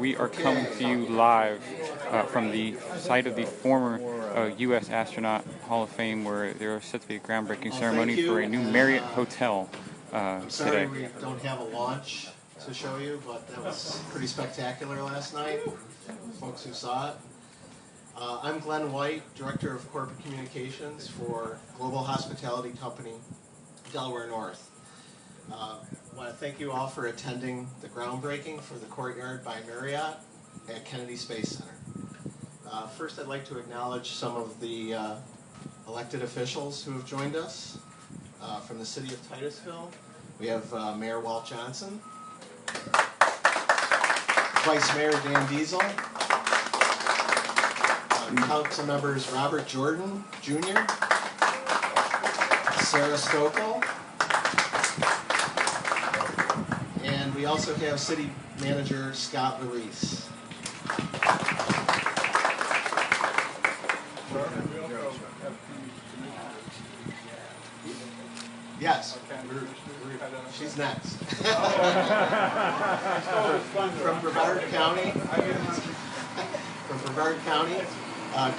we are coming to you live from the site of the former U.S. Astronaut Hall of Fame, where there is set to be a groundbreaking ceremony for a new Marriott hotel I'm sorry today. we don't have a launch to show you, but that was pretty spectacular last night, folks who saw it. I'm Glenn White, Director of Corporate Communications for Global Hospitality Company, Delaware North. I want to thank you all for attending the groundbreaking for the Courtyard by Marriott at Kennedy Space Center. First, I'd like to acknowledge some of the elected officials who have joined us. From the city of Titusville, we have Mayor Walt Johnson, Vice Mayor Dan Diesel, Council members Robert Jordan Jr., Sarah Stokel, and we also have City Manager Scott Larice. Yes, she's next. From Brevard County,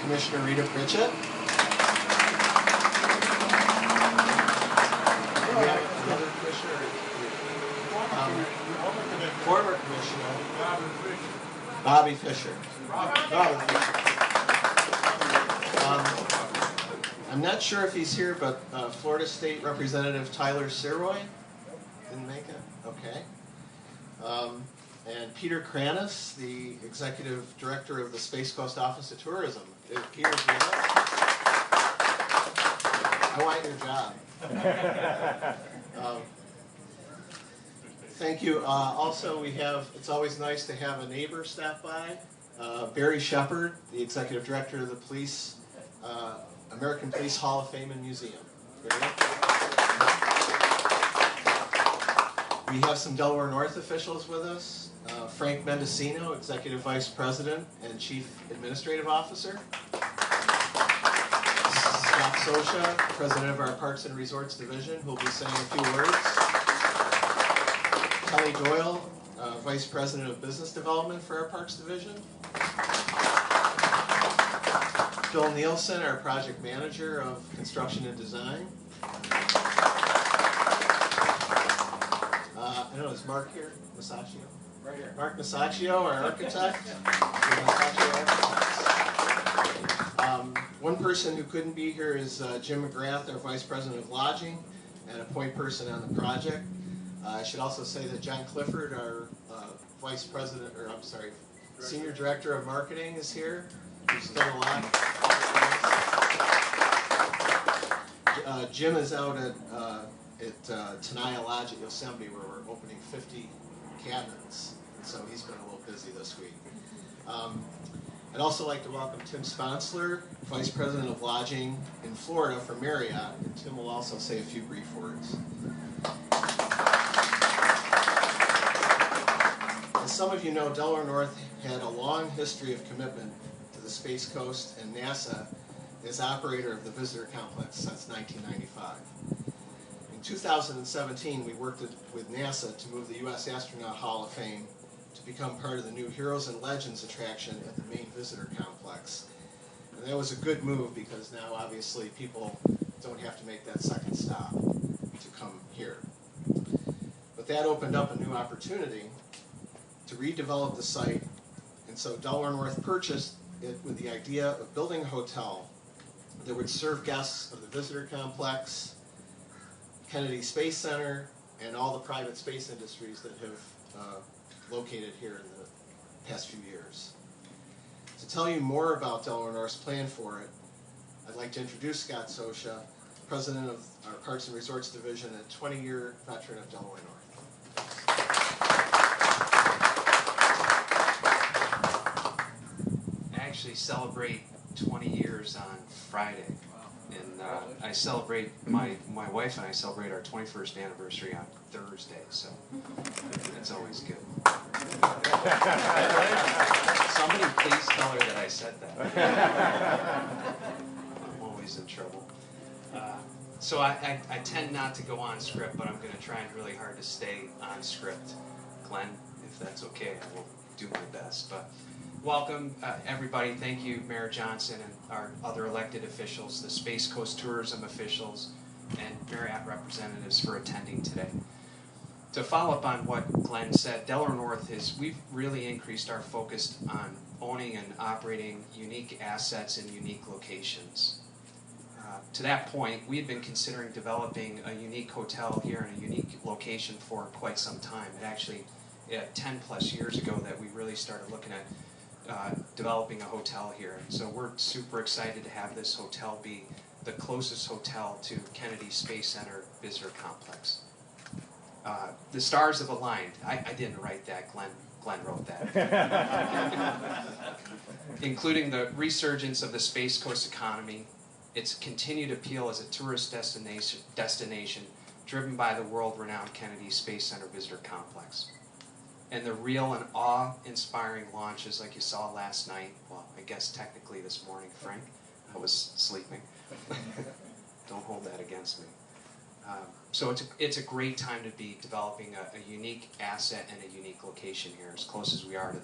Commissioner Rita Pritchett. Another commissioner, former Commissioner Bobby Fisher. I'm not sure if he's here, but Florida State Representative Tyler Siroy didn't make it. Okay. And Peter Kranis, the Executive Director of the Space Coast Office of Tourism. Peter's with us. I want your job. Thank you. Also, it's always nice to have a neighbor stop by. Barry Shepard, the Executive Director of the Police, American Police Hall of Fame and Museum. We have some Delaware North officials with us. Frank Mendocino, Executive Vice President and Chief Administrative Officer. Scott Sosha, President of our Parks and Resorts Division, who will be saying a few words. Kelly Doyle, Vice President of Business Development for our Parks Division. Phil Nielsen, our Project Manager of Construction and Design. I don't know, is Mark here? Masaccio? Right here. Mark Masaccio, our architect. One person who couldn't be here is Jim McGrath, our Vice President of Lodging and a point person on the project. I should also say that John Clifford, our Senior Director of Marketing is here. He's done a lot. Jim is out at Tenaya Lodge at Yosemite, where we're opening 50 cabins, and so he's been a little busy this week. I'd also like to welcome Tim Sponsler, Vice President of Lodging in Florida for Marriott, and Tim will also say a few brief words. As some of you know, Delaware North had a long history of commitment to the Space Coast and NASA as operator of the visitor complex since 1995. In 2017, we worked with NASA to move the U.S. Astronaut Hall of Fame to become part of the new Heroes and Legends attraction at the main visitor complex. And that was a good move because now obviously people don't have to make that second stop to come here. But that opened up a new opportunity to redevelop the site, and so Delaware North purchased it with the idea of building a hotel that would serve guests of the visitor complex, Kennedy Space Center, and all the private space industries that have located here in the past few years. To tell you more about Delaware North's plan for it, I'd like to introduce Scott Sosha, President of our Parks and Resorts Division and 20-year veteran of Delaware North. I actually celebrate 20 years on Friday. And I celebrate, my wife and I celebrate our 21st anniversary on Thursday, so that's always good. Somebody please tell her that I said that. I'm always in trouble. So I tend not to go on script, but I'm going to try really hard to stay on script. Glenn, if that's okay, I will do my best. But welcome, everybody. Thank you, Mayor Johnson and our other elected officials, the Space Coast tourism officials, and Marriott representatives for attending today. To follow up on what Glenn said, Delaware North we've really increased our focus on owning and operating unique assets in unique locations. To that point, we had been considering developing a unique hotel here in a unique location for quite some time. It actually, 10 plus years ago that we really started looking at developing a hotel here. And so we're super excited to have this hotel be the closest hotel to Kennedy Space Center Visitor Complex. The stars have aligned. I didn't write that, Glenn wrote that. Including the resurgence of the Space Coast economy, its continued appeal as a tourist destination driven by the world-renowned Kennedy Space Center Visitor Complex. And the real and awe-inspiring launches like you saw last night, well, I guess technically this morning, Frank, I was sleeping. Don't hold that against me. So it's a great time to be developing a unique asset and a unique location here, as close as we are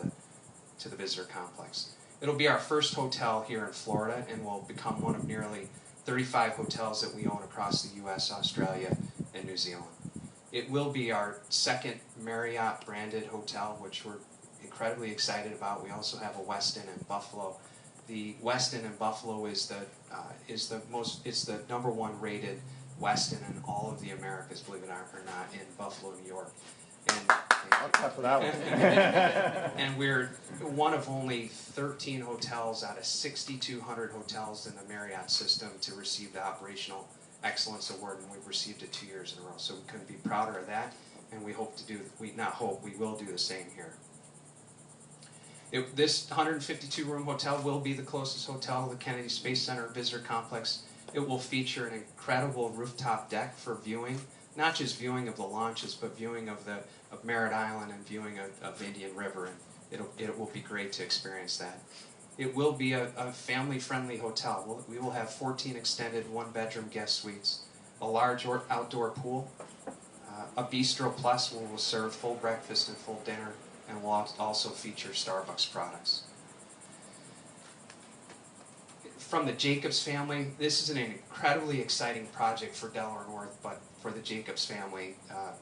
to the visitor complex. It'll be our first hotel here in Florida, and will become one of nearly 35 hotels that we own across the U.S., Australia, and New Zealand. It will be our second Marriott branded hotel, which we're incredibly excited about. We also have a Westin in Buffalo. The Westin in Buffalo is the #1 rated Westin in all of the Americas, believe it or not, in Buffalo, New York. And, for that one. and we're one of only 13 hotels out of 6,200 hotels in the Marriott system to receive the Operational Excellence Award, and we've received it 2 years in a row. So we couldn't be prouder of that, and we hope to do, we will do the same here. This 152-room hotel will be the closest hotel to the Kennedy Space Center Visitor Complex. It will feature an incredible rooftop deck for viewing, not just viewing of the launches, but viewing of Merritt Island and viewing of Indian River, and it will be great to experience that. It will be a family-friendly hotel. We will have 14 extended one-bedroom guest suites, a large outdoor pool, a Bistro Plus where we'll serve full breakfast and full dinner, and will also feature Starbucks products. From the Jacobs family, this is an incredibly exciting project for Delaware North, but for the Jacobs family,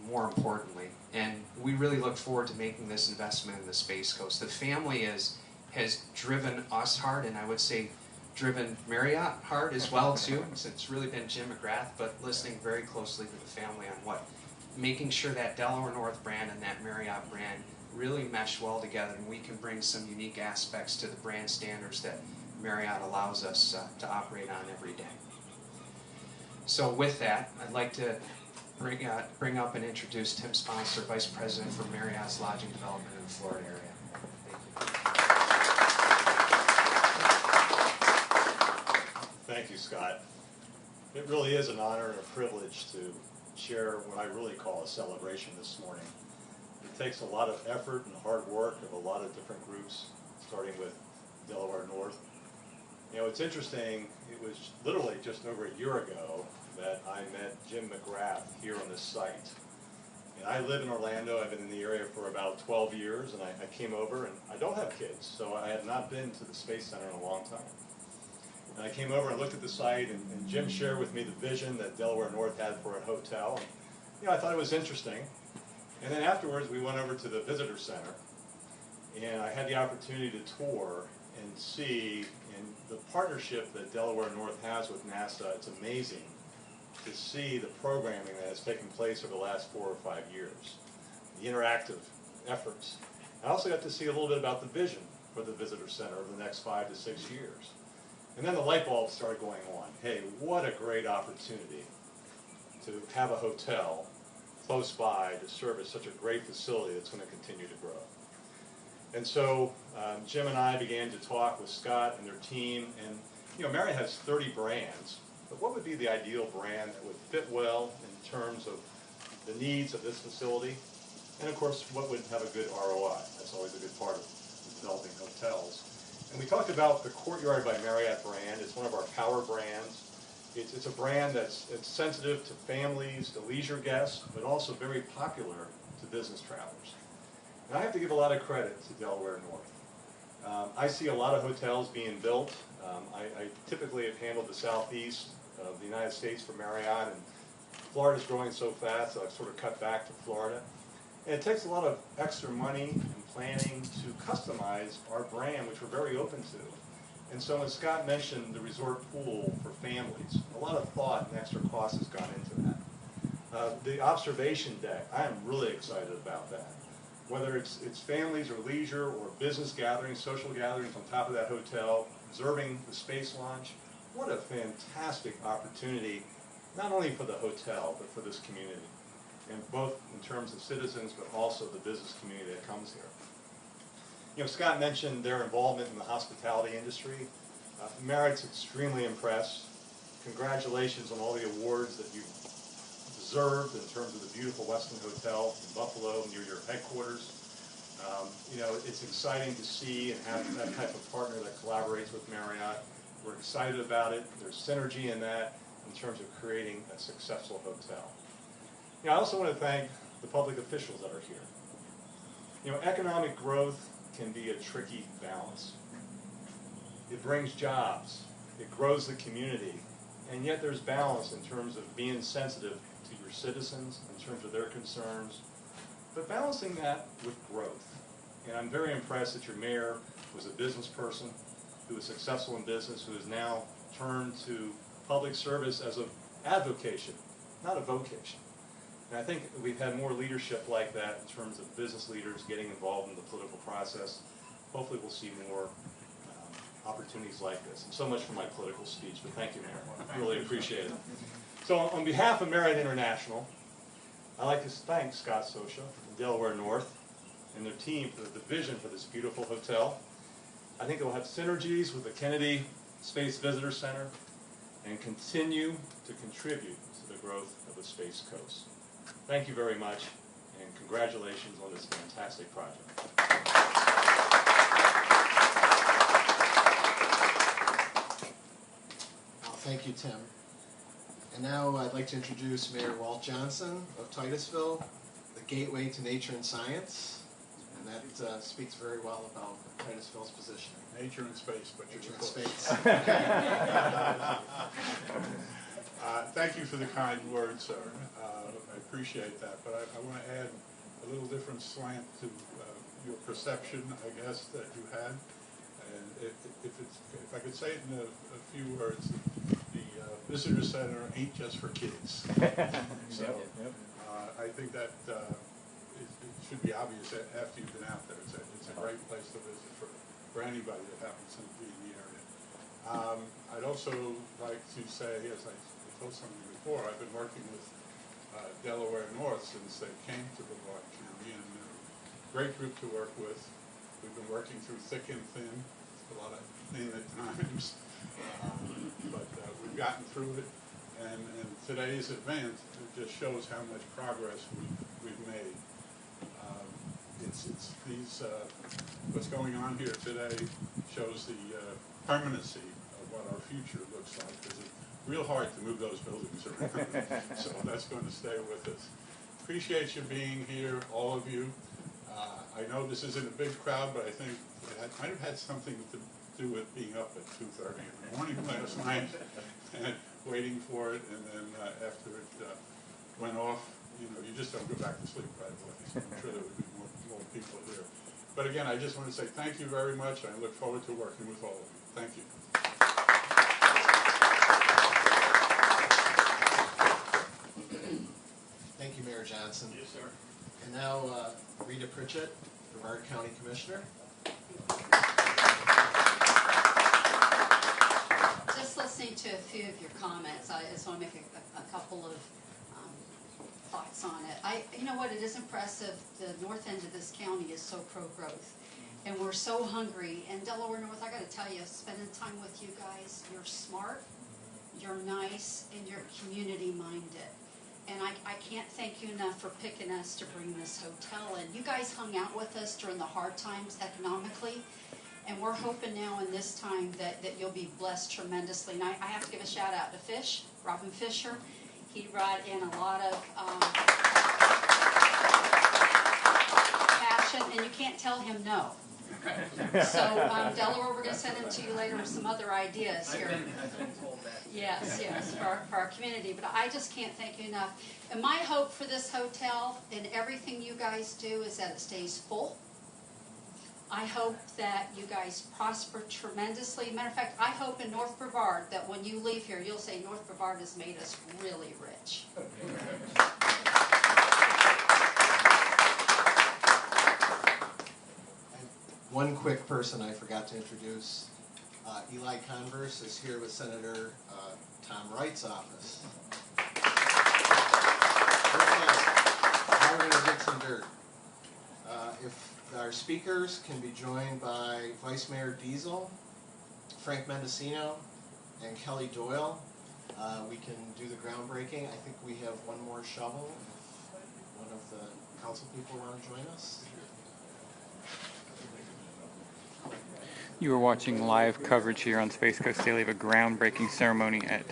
more importantly. And we really look forward to making this investment in the Space Coast. The family has driven us hard, and I would say driven Marriott hard as well too. So it's really been Jim McGrath, but listening very closely to the family on making sure that Delaware North brand and that Marriott brand really mesh well together, and we can bring some unique aspects to the brand standards that Marriott allows us to operate on every day. So with that, I'd like to bring up and introduce Tim Sponsler, Vice President for Marriott's Lodging Development in the Florida area. Thank you, Scott. It really is an honor and a privilege to share what I really call a celebration this morning. It takes a lot of effort and hard work of a lot of different groups, starting with Delaware North. You know, it's interesting, it was literally just over a year ago that I met Jim McGrath here on this site. And I live in Orlando. I've been in the area for about 12 years, and I came over, and I don't have kids, so I had not been to the Space Center in a long time. And I came over and looked at the site, and Jim shared with me the vision that Delaware North had for a hotel. And, you know, I thought it was interesting. And then afterwards, we went over to the visitor center, and I had the opportunity to tour and see, and the partnership that Delaware North has with NASA, it's amazing to see the programming that has taken place over the last 4 or 5 years, the interactive efforts. I also got to see a little bit about the vision for the visitor center over the next 5 to 6 years. And then the light bulbs started going on. Hey, what a great opportunity to have a hotel close by to service such a great facility that's going to continue to grow. And so Jim and I began to talk with Scott and their team, and you know, Marriott has 30 brands, but what would be the ideal brand that would fit well in terms of the needs of this facility, and of course, what would have a good ROI? That's always a good part of developing hotels. And we talked about the Courtyard by Marriott brand. It's one of our power brands. It's a brand that's sensitive to families, to leisure guests, but also very popular to business travelers. And I have to give a lot of credit to Delaware North. I see a lot of hotels being built. I typically have handled the southeast of the United States for Marriott, and Florida's growing so fast, so I've sort of cut back to Florida. And it takes a lot of extra money and planning to customize our brand, which we're very open to. And so when Scott mentioned the resort pool for families, a lot of thought and extra cost has gone into that. The observation deck, I am really excited about that. Whether it's families or leisure or business gatherings, social gatherings on top of that hotel, observing the space launch, what a fantastic opportunity, not only for the hotel, but for this community. And both in terms of citizens, but also the business community that comes here. You know, Scott mentioned their involvement in the hospitality industry. Marriott's extremely impressed. Congratulations on all the awards that you've deserved in terms of the beautiful Westin Hotel in Buffalo near your headquarters. You know, it's exciting to see and have that type of partner that collaborates with Marriott. We're excited about it. There's synergy in that in terms of creating a successful hotel. You know, I also want to thank the public officials that are here. You know, economic growth can be a tricky balance. It brings jobs, it grows the community, and yet there's balance in terms of being sensitive to your citizens, in terms of their concerns, but balancing that with growth. And I'm very impressed that your mayor was a business person who was successful in business, who has now turned to public service as an avocation, not a vocation. And I think we've had more leadership like that in terms of business leaders getting involved in the political process. Hopefully we'll see more opportunities like this. And so much for my political speech, but thank you, Mayor. I really appreciate it. So on behalf of Marriott International, I'd like to thank Scott Sosha and Delaware North and their team for the vision for this beautiful hotel. I think it will have synergies with the Kennedy Space Visitor Center and continue to contribute to the growth of the Space Coast. Thank you very much, and congratulations on this fantastic project. Well, thank you, Tim. And now I'd like to introduce Mayor Walt Johnson of Titusville, the gateway to nature and science, and that speaks very well about Titusville's position. Nature and space, but Nature you're and close. space. Thank you for the kind words, sir. I appreciate that, but I want to add a little different slant to your perception, I guess, that you had. And if I could say it in a few words, the visitor center ain't just for kids. So I think that it should be obvious after you've been out there. It's a great place to visit for anybody that happens to be in the area. I'd also like to say, as I told somebody before, I've been working with Delaware North since they came to Brevard County, and they're a great group to work with. We've been working through thick and thin, a lot of thin at times, but we've gotten through it, and today's event just shows how much progress we've made. What's going on here today shows the permanency of what our future looks like. It's real hard to move those buildings around, so that's going to stay with us. Appreciate you being here, all of you. I know this isn't a big crowd, but I think it might have had something to do with being up at 2:30 in the morning last night and waiting for it, and then after it went off, you know, you just don't go back to sleep right away. So I'm sure there would be more people here. But again, I just want to say thank you very much. I look forward to working with all of you. Thank you. Thank you, Mayor Johnson. Yes, sir. And now Rita Pritchett, Brevard County Commissioner. Just listening to a few of your comments, I just want to make a couple of thoughts on it. You know what, it is impressive. The north end of this county is so pro-growth, and we're so hungry. And Delaware North, I got to tell you, spending time with you guys, you're smart, you're nice, and you're community-minded. And I can't thank you enough for picking us to bring this hotel in. You guys hung out with us during the hard times economically, and we're hoping now in this time that you'll be blessed tremendously. And I have to give a shout out to Fish, Robin Fisher. He brought in a lot of cash suggestion, and you can't tell him no. So, Delaware, we're going to send him to you later with some other ideas here. Yes, for our community. But I just can't thank you enough. And my hope for this hotel and everything you guys do is that it stays full. I hope that you guys prosper tremendously. Matter of fact, I hope in North Brevard that when you leave here, you'll say North Brevard has made us really rich. One quick person I forgot to introduce. Eli Converse is here with Senator Tom Wright's office. Okay, now we're going to dig some dirt. If our speakers can be joined by Vice Mayor Diesel, Frank Mendocino, and Kelly Doyle, we can do the groundbreaking. I think we have one more shovel. If one of the council people want to join us. You are watching live coverage here on Space Coast Daily of a groundbreaking ceremony at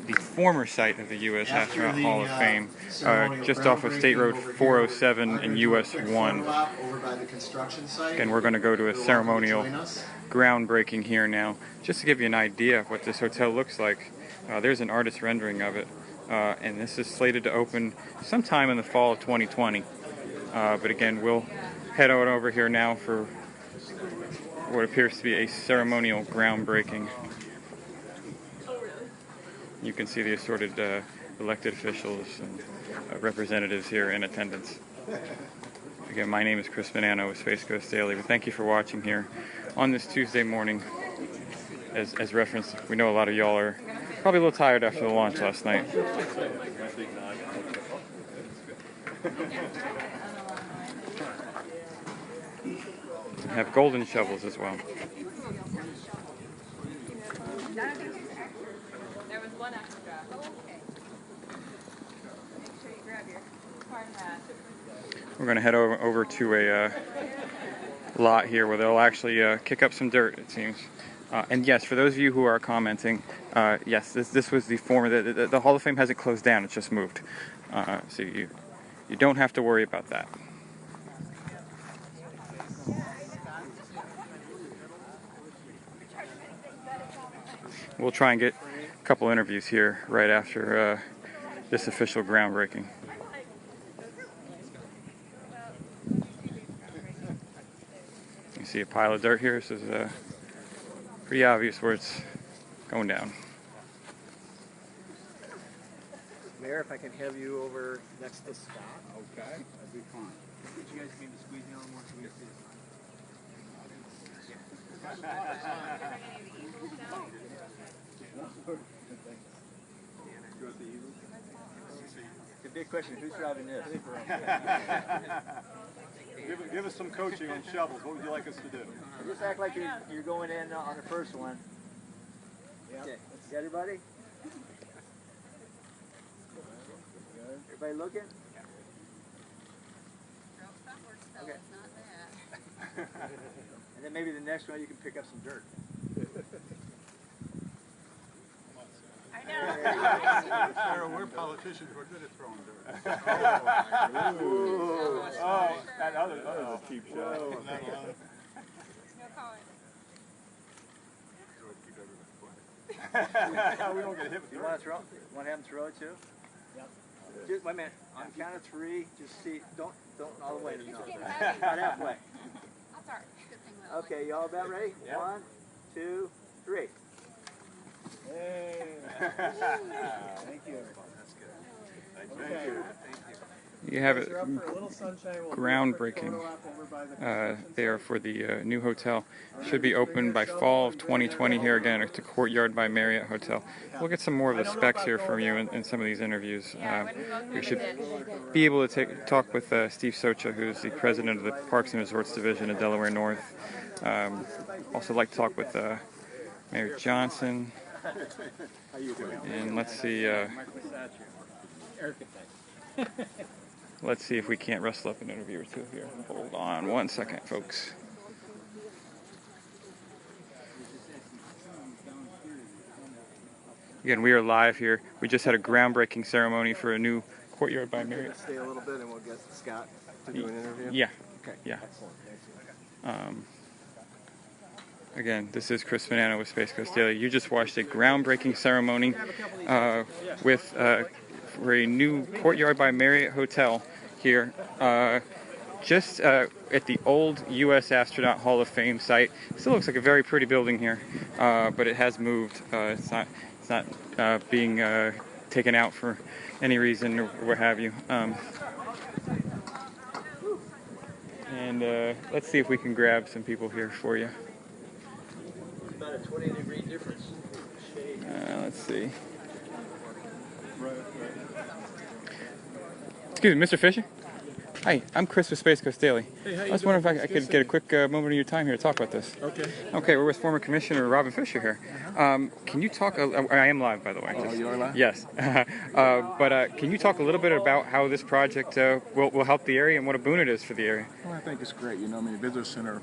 the former site of the U.S. Astronaut Hall of Fame, just off of State Road 407 and US 1. Again, we're going to go to a ceremonial groundbreaking here now. Just to give you an idea of what this hotel looks like, there's an artist rendering of it, and this is slated to open sometime in the fall of 2020. But again, we'll head on over here now for what appears to be a ceremonial groundbreaking. You can see the assorted elected officials and representatives here in attendance. Again, my name is Chris Bonanno with Space Coast Daily. Thank you for watching here on this Tuesday morning. As referenced, we know a lot of y'all are probably a little tired after the launch last night. We have golden shovels as well. There was one extra. Oh, okay. Make sure you grab your hard hat. We're going to head over to a lot here where they'll actually kick up some dirt, it seems. And yes, for those of you who are commenting, yes, this was the former. The Hall of Fame hasn't closed down; it's just moved. So you don't have to worry about that. We'll try and get a couple interviews here right after this official groundbreaking. You see a pile of dirt here. This is pretty obvious where it's going down. Mayor, if I can have you over next to Scott. Okay, that'd be fine. Would you guys need to squeeze me a little more so we can see this? The big question, who's driving this? Give us some coaching on shovels. What would you like us to do? Just act like you're going in on the first one. Yep. Okay. Got everybody? Everybody looking? Okay. And then maybe the next one you can pick up some dirt. I know. Sarah, we're politicians. We're good at throwing dirt. Oh, that other cheap shot. No comment. We don't get hit with You dirt. want to throw? Want to have them throw it too? Yep. Just wait a minute. On the count of three, just see. Don't all the way. It's No. getting heavy. Not halfway. That's all right. Good thing we don't Okay, y'all about ready? Yep. 1, 2, 3. Hey. Thank you. Thank you. You have it groundbreaking there for the new hotel. Should be open by fall of 2020 here again. It's a Courtyard by Marriott Hotel. We'll get some more of the specs here from you in some of these interviews. We should be able to talk with Steve Socha, who's the president of the Parks and Resorts Division of Delaware North. Also like to talk with Mayor Johnson. And let's see. Let's see if we can't wrestle up an interview or two here. Hold on one second, folks. Again, we are live here. We just had a groundbreaking ceremony for a new Courtyard by Marriott. Stay a little bit and we'll get Scott to do an interview. Yeah, Okay. Yeah. Excellent. Thank you. Again, this is Chris Fanano with Space Coast Daily. You just watched a groundbreaking ceremony for a new Courtyard by Marriott hotel here, just at the old U.S. Astronaut Hall of Fame site. Still looks like a very pretty building here, but it has moved. It's not being taken out for any reason or what have you. And let's see if we can grab some people here for you. About a 20-degree difference. Shade. Let's see. Excuse me, Mr. Fisher? Hi, I'm Chris with Space Coast Daily. Hey, how you I was doing? wondering if I could get a quick moment of your time here to talk about this. Okay. Okay, we're with former Commissioner Robin Fisher here. Can you talk? I am live, by the way. Oh, you are live? Yes. But can you talk a little bit about how this project will help the area and what a boon it is for the area? Well, I think it's great. You know, I mean, the Visitor Center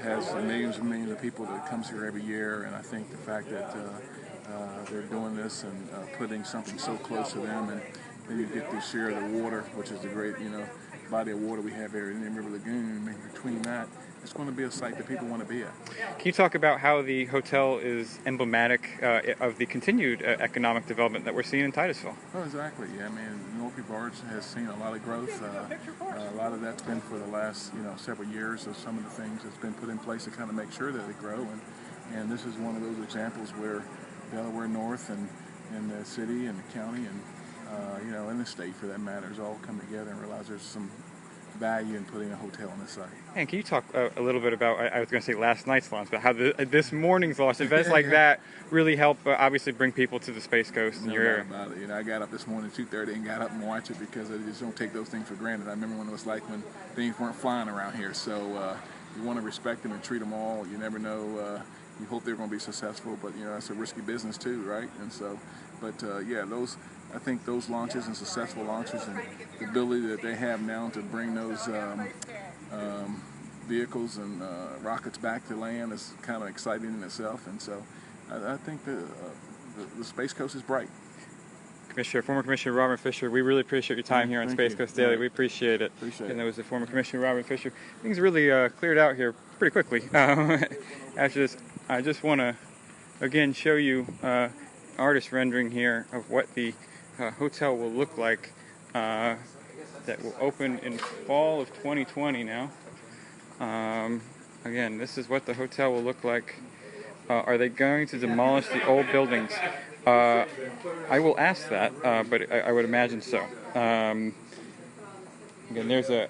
has millions and millions of people that comes here every year, and I think the fact that they're doing this and putting something so close to them, and then you get to share the water, which is the great, body of water we have here in the River Lagoon. And between that, it's going to be a site that people want to be at. Can you talk about how the hotel is emblematic of the continued economic development that we're seeing in Titusville? Oh, exactly. Yeah, I mean, North Brevard has seen a lot of growth. A lot of that's been for the last, several years of some of the things that's been put in place to kind of make sure that they grow. And this is one of those examples where Delaware North and the city and the county and and the state, for that matter, has all come together and realize there's some value in putting a hotel on the site. And can you talk a little bit about, I was going to say last night's launch, but how this morning's launch, events like that really help obviously bring people to the Space Coast in your area? About it. I got up this morning at 2:30 and got up and watched it because I just don't take those things for granted. I remember when it was like when things weren't flying around here. So you want to respect them and treat them all. You never know. You hope they're going to be successful, but it's a risky business too, right? And so, I think those launches and successful launches and the ability that they have now to bring those vehicles and rockets back to land is kind of exciting in itself. And so I think the Space Coast is bright. Former Commissioner Robin Fisher, we really appreciate your time here on Space Coast Daily. We appreciate it. Appreciate it. And that was the former Commissioner Robin Fisher. Things really cleared out here pretty quickly. After this, I just want to again show you artist rendering here of what the hotel will look like that will open in fall of 2020 now. Again, this is what the hotel will look like. Are they going to demolish the old buildings? I will ask that, but I would imagine so. Again,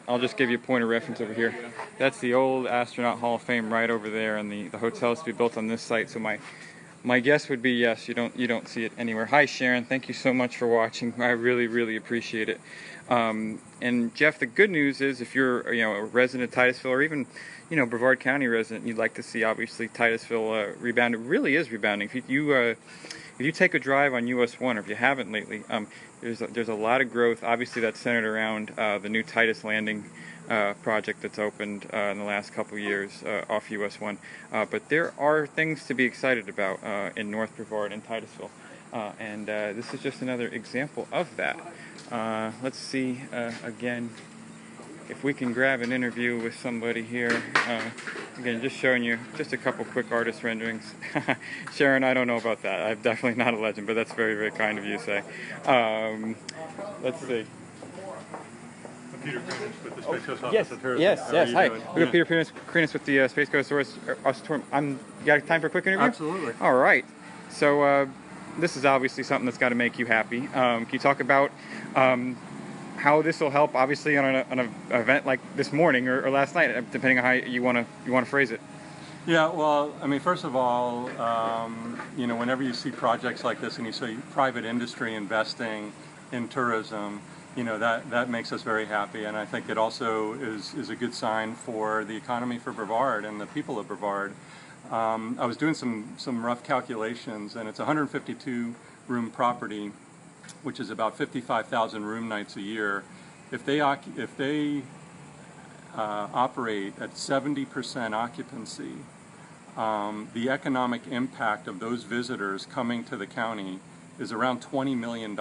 I'll just give you a point of reference over here. That's the old Astronaut Hall of Fame right over there, and the hotel is to be built on this site. So my guess would be yes. You don't see it anywhere. Hi Sharon, thank you so much for watching. I really appreciate it. And Jeff, the good news is if you're a resident of Titusville or even Brevard County resident, you'd like to see obviously Titusville rebound. It really is rebounding. If you take a drive on US 1, or if you haven't lately, there's a lot of growth. Obviously that's centered around the new Titus Landing project that's opened in the last couple of years off US 1. But there are things to be excited about in North Brevard and Titusville. And this is just another example of that. Let's see, again, if we can grab an interview with somebody here. Again, just showing you just a couple quick artist renderings. Sharon, I don't know about that. I'm definitely not a legend, but that's very kind of you to say. Let's see. Peter Krenis with the Space Coast Office Yes, of Tourism. yes. Hi. Doing? We got Peter Krenis with the Space Coast Office Tour. You got time for a quick interview? Absolutely. All right. So this is obviously something that's got to make you happy. Can you talk about how this will help, obviously, on an event like this morning or last night, depending on how you want to phrase it? Yeah, well, I mean, first of all, whenever you see projects like this and you see private industry investing in tourism, that makes us very happy, and I think it also is a good sign for the economy for Brevard and the people of Brevard. I was doing some rough calculations, and it's a 152-room property, which is about 55,000 room nights a year. If they operate at 70% occupancy, the economic impact of those visitors coming to the county is around $20 million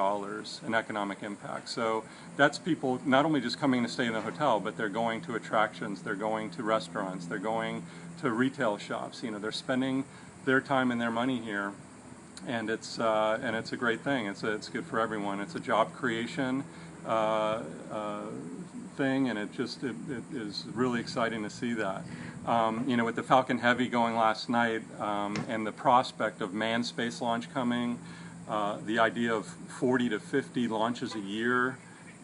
in economic impact. So that's people not only just coming to stay in the hotel, but they're going to attractions, they're going to restaurants, they're going to retail shops. You know, they're spending their time and their money here, and it's a great thing. It's good for everyone. It's a job creation thing, and it is really exciting to see that. You know, with the Falcon Heavy going last night, and the prospect of manned space launch coming, the idea of 40 to 50 launches a year,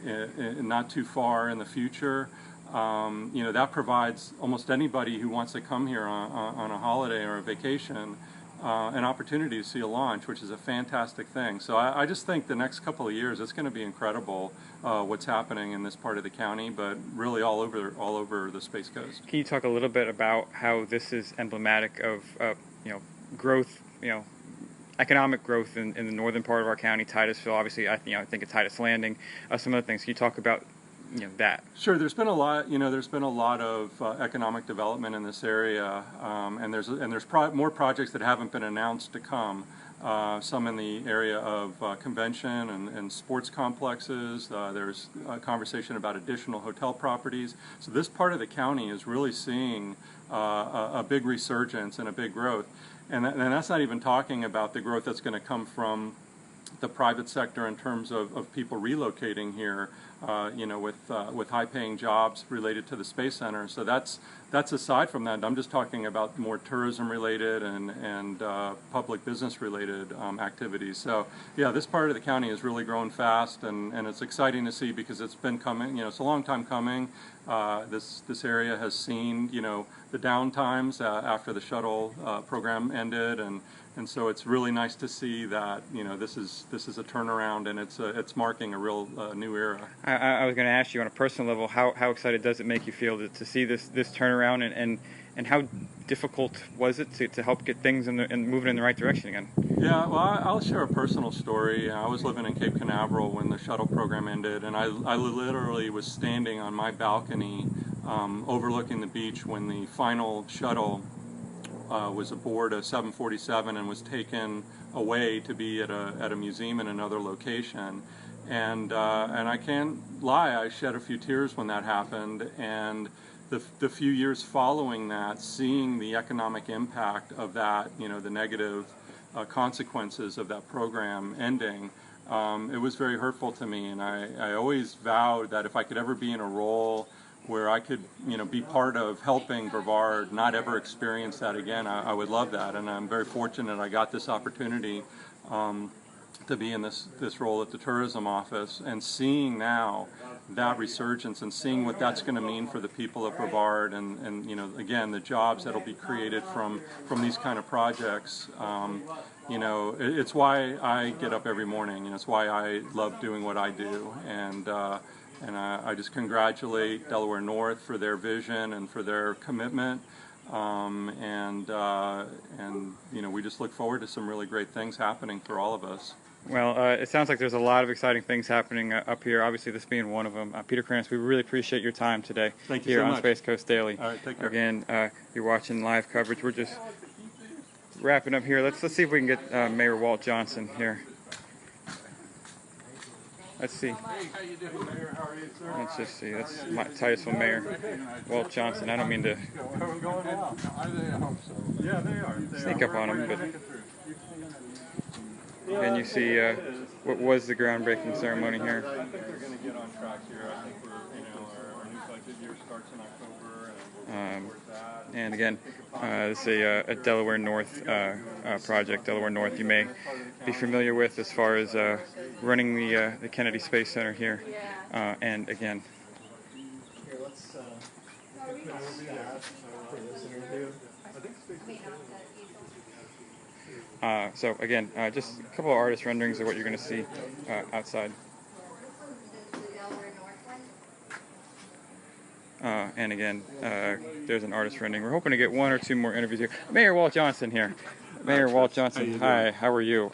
not too far in the future, you know, that provides almost anybody who wants to come here on a holiday or a vacation an opportunity to see a launch, which is a fantastic thing. So I just think the next couple of years it's going to be incredible what's happening in this part of the county, but really all over the Space Coast. Can you talk a little bit about how this is emblematic of you know, growth, you know, economic growth in the northern part of our county, Titusville, obviously, I think of Titus Landing, some other things. Can you talk about, you know, that? Sure. There's been a lot. You know, there's been a lot of economic development in this area, and there's more projects that haven't been announced to come. Some in the area of convention and sports complexes. There's a conversation about additional hotel properties. So this part of the county is really seeing a big resurgence and a big growth, and that's not even talking about the growth that's going to come from the private sector in terms of people relocating here, you know, with high-paying jobs related to the Space Center. So that's aside from that. I'm just talking about more tourism-related and public business-related activities. So yeah, this part of the county is really growing fast, and it's exciting to see because it's been coming. You know, it's a long time coming. This area has seen, you know, the downtimes after the shuttle program ended, and so it's really nice to see that, you know, this is a turnaround, and it's marking a real new era. I was going to ask you on a personal level, how excited does it make you feel to see this turnaround, and how difficult was it to help get things and moving in the right direction again? Yeah, well, I'll share a personal story. I was living in Cape Canaveral when the shuttle program ended, and I literally was standing on my balcony overlooking the beach when the final shuttle was aboard a 747 and was taken away to be at a museum in another location. And I can't lie, I shed a few tears when that happened. And the few years following that, seeing the economic impact of that, you know, the negative consequences of that program ending, it was very hurtful to me. And I always vowed that if I could ever be in a role where I could, you know, be part of helping Brevard not ever experience that again, I would love that. And I'm very fortunate I got this opportunity to be in this role at the tourism office, and seeing now that resurgence and seeing what that's going to mean for the people of Brevard, and you know, again, the jobs that'll be created from these kind of projects. You know, it's why I get up every morning, and it's why I love doing what I do. And I just congratulate Delaware North for their vision and for their commitment. And you know, we just look forward to some really great things happening for all of us. Well, it sounds like there's a lot of exciting things happening up here, obviously this being one of them. Peter Kranz, we really appreciate your time today. Thank you here so on much. Space Coast Daily. All right, take care. Again, you're watching live coverage. We're just wrapping up here. Let's see if we can get Mayor Walt Johnson here. Let's see. Hey, how you doing, Mayor? How are you, sir? Let's just see. That's my Titusville Mayor, Walt Johnson. I don't mean to Going well. I hope so. Yeah, they are. sneak up on him, but again, you see what was the groundbreaking ceremony here. I think we're going to get on track here. I think we're, you know, our new budget year starts in October, and we'll support that. And again, this is a Delaware North project. Delaware North, you may be familiar with as far as running the Kennedy Space Center here. And again, Here, let's for this interview. so again, just a couple of artist renderings of what you're going to see outside. And again, there's an artist rendering. We're hoping to get one or two more interviews here. Mayor Walt Johnson here. Mayor Walt Johnson, hi, how are you?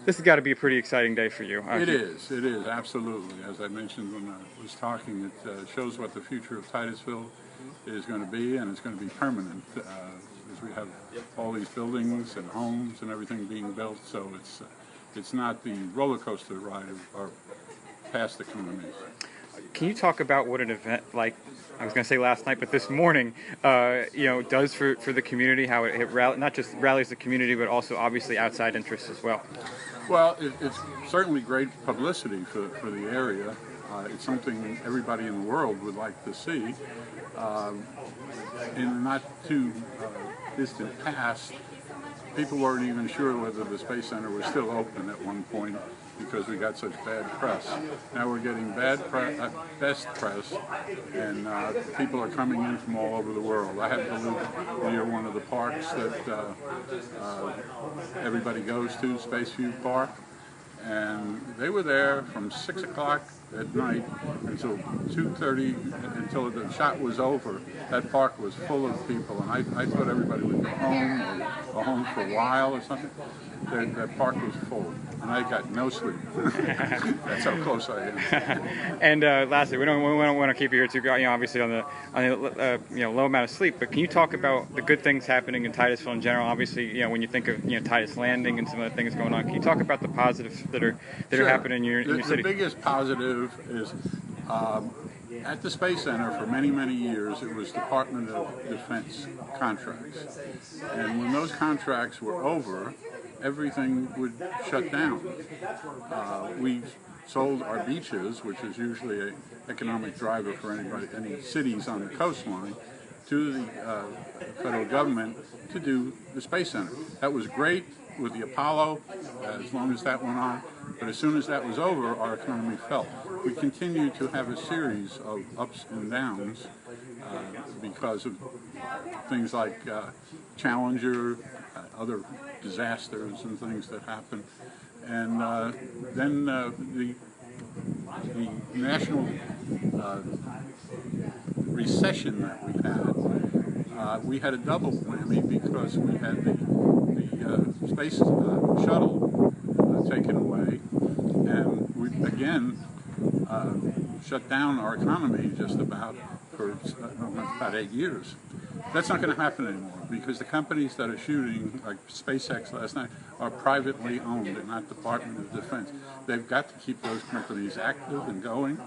This has got to be a pretty exciting day for you. It is, absolutely. As I mentioned when I was talking, it shows what the future of Titusville is going to be, and it's going to be permanent, as we have all these buildings and homes and everything being built. So It's not the roller coaster ride of our past economies. Can you talk about what an event like, I was going to say last night, but this morning, does for the community, how it not just rallies the community, but also obviously outside interests as well? Well, it's certainly great publicity for the area. It's something everybody in the world would like to see. In the not too distant past, people weren't even sure whether the Space Center was still open at one point because we got such bad press. Now we're getting best press, and people are coming in from all over the world. I happen to live near one of the parks that everybody goes to, Spaceview Park, and they were there from 6 o'clock at night until 2:30, until the shot was over. That park was full of people, and I thought everybody would go home or go home for a while or something. That park was full, and I got no sleep. That's how close I am. And lastly, we don't want to keep you here too, obviously on the low amount of sleep. But can you talk about the good things happening in Titusville in general? Obviously, when you think of Titus Landing and some of the things going on, can you talk about the positives that are happening in your city? The biggest positive is at the Space Center for many, many years it was Department of Defense contracts, and when those contracts were over, everything would shut down. We sold our beaches, which is usually an economic driver for any cities on the coastline, to the federal government to do the Space Center. That was great with the Apollo, as long as that went on, but as soon as that was over, our economy fell. We continued to have a series of ups and downs because of things like Challenger, other disasters and things that happen. And then the national recession that we had a double whammy because we had the space shuttle taken away, and we again shut down our economy just about for about 8 years. That's not going to happen anymore because the companies that are shooting, like SpaceX last night, are privately owned. They're not Department of Defense. They've got to keep those companies active and going.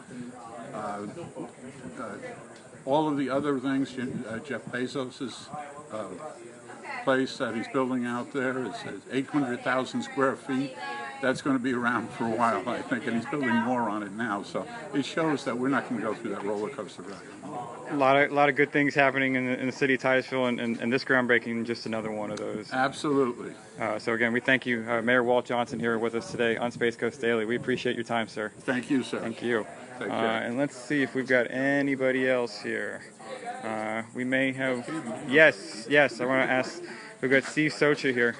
All of the other things, Jeff Bezos's place that he's building out there is 800,000 square feet. That's going to be around for a while, I think, and he's building more on it now. So it shows that we're not going to go through that roller coaster ride. A lot of good things happening in the city of Titusville, and this groundbreaking just another one of those. Absolutely. So again, we thank you, Mayor Walt Johnson, here with us today on Space Coast Daily. We appreciate your time, sir. Thank you, sir. Thank you. Take care. And let's see if we've got anybody else here. We may have. Yes. I want to ask. We've got Steve Socha here.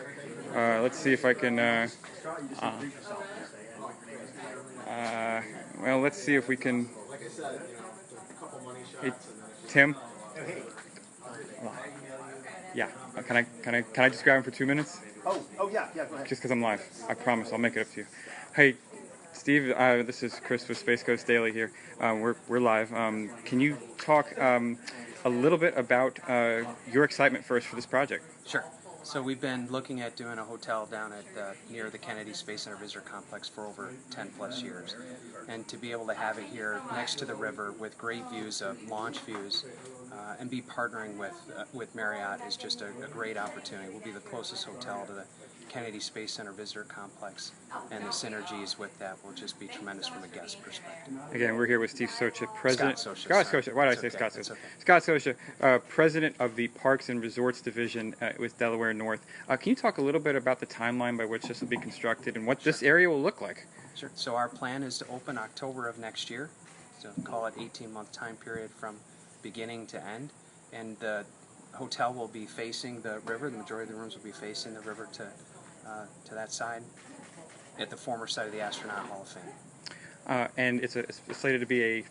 Let's see if I can. Well, let's see if we can. Hey, Tim. Yeah. Can I just grab him for 2 minutes? Oh yeah, go ahead. Just because I'm live. I promise I'll make it up to you. Hey, Steve. This is Chris with Space Coast Daily here. We're live. Can you talk a little bit about your excitement first for this project? Sure. So we've been looking at doing a hotel down at near the Kennedy Space Center Visitor Complex for over 10 plus years. And to be able to have it here next to the river with great views of launch views and be partnering with Marriott is just a great opportunity. We'll be the closest hotel to the Kennedy Space Center Visitor Complex, and the synergies with that will just be tremendous from a guest perspective. Again, we're here with Steve Socha, President. Scott Socha. Why did I say Scott Socha? Okay. Scott Socha, President of the Parks and Resorts Division with Delaware North. Can you talk a little bit about the timeline by which this will be constructed and what this area will look like? Sure. So our plan is to open October of next year. So call it 18-month time period from beginning to end, and the hotel will be facing the river. The majority of the rooms will be facing the river to that side, at the former site of the Astronaut Hall of Fame. And it's slated to be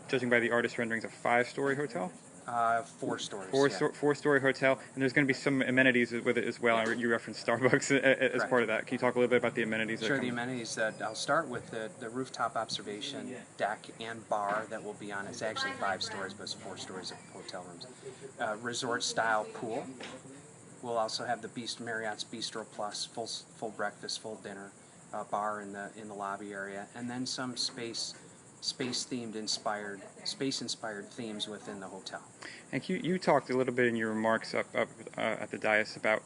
judging by the artist renderings, a 5-story hotel? 4 stories. Four-story hotel, and there's going to be some amenities with it as well. You referenced Starbucks as part of that. Can you talk a little bit about the amenities? Sure, the amenities that I'll start with the rooftop observation deck and bar that will be on. It's actually 5 stories, but it's 4 stories of hotel rooms. Resort-style pool. We'll also have the Marriott's Bistro Plus, full breakfast, full dinner. bar in the lobby area, and then some space inspired themes within the hotel. And you talked a little bit in your remarks up at the dais about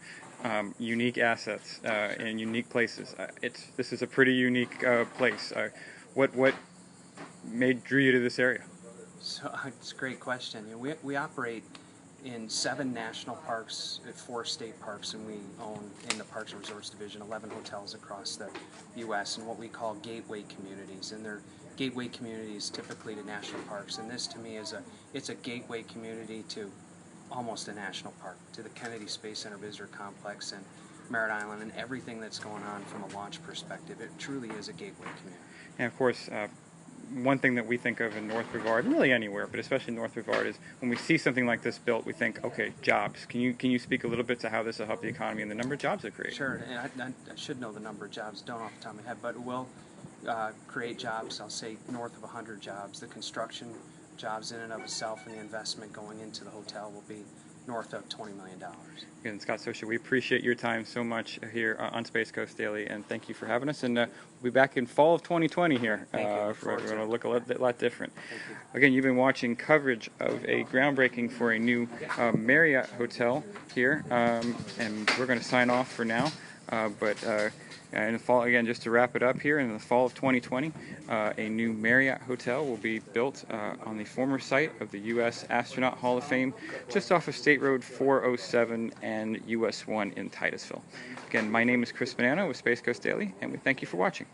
unique assets and unique places. This is a pretty unique place. What drew you to this area? So it's a great question. You know, we operate in 7 national parks, 4 state parks, and we own in the Parks and Resorts Division 11 hotels across the U.S. and what we call gateway communities. And they're gateway communities typically to national parks. And this to me is it's a gateway community to almost a national park, to the Kennedy Space Center Visitor Complex and Merritt Island and everything that's going on from a launch perspective. It truly is a gateway community. And of course, one thing that we think of in North Brevard, really anywhere, but especially North Brevard, is when we see something like this built, we think, okay, jobs. Can you speak a little bit to how this will help the economy and the number of jobs it creates? Sure, and I should know the number of jobs, don't off the top of my head, but it will create jobs, I'll say north of 100 jobs. The construction jobs in and of itself and the investment going into the hotel will be north of $20 million. Again, Scott Socia, we appreciate your time so much here on Space Coast Daily, and thank you for having us. And we'll be back in fall of 2020 here. Thank you. We're going to look a lot different. Again, you've been watching coverage of a groundbreaking for a new Marriott hotel here, and we're going to sign off for now. In the fall, again, just to wrap it up here, in the fall of 2020, a new Marriott hotel will be built on the former site of the U.S. Astronaut Hall of Fame, just off of State Road 407 and US 1 in Titusville. Again, my name is Chris Bonanno with Space Coast Daily, and we thank you for watching.